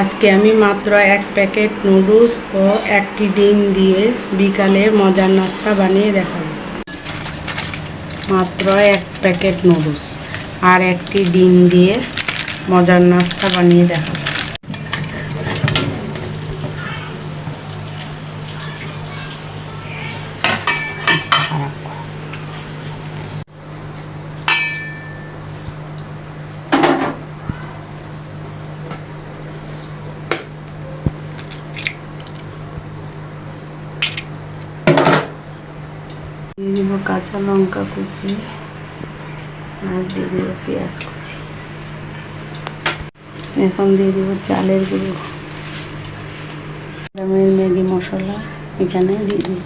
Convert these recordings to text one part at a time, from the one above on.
আজকে আমি মাত্র এক প্যাকেট নুডলস ও একটি ডিম দিয়ে বিকালের মজার নাস্তা বানিয়ে দেখাবো। মাত্র এক প্যাকেট নুডলস আর একটি ডিম দিয়ে মজার নাস্তা বানিয়ে দেখাবো। দিয়ে দিব কাঁচা লঙ্কা কুচি আর দিয়ে দিব পেঁয়াজ কুচি। এখন দিয়ে দিব চালের গুঁড়ো, ম্যাগি মশলা এখানে দিয়ে দিব।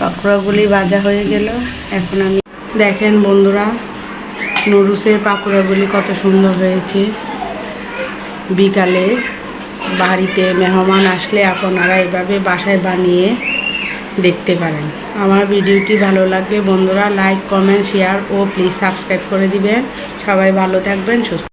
পাকোড়াগুলি ভাজা হয়ে গেল। এখন আমি দেখেন বন্ধুরা, নুডলসের পাকোড়াগুলি কত সুন্দর হয়েছে। বিকালে বাড়িতে মেহমান আসলে আপনারা এভাবে বাসায় বানিয়ে দেখতে পারেন। আমার ভিডিওটি ভালো লাগলে বন্ধুরা লাইক, কমেন্ট, শেয়ার ও প্লিজ সাবস্ক্রাইব করে দিবেন। সবাই ভালো থাকবেন, সুস্থ।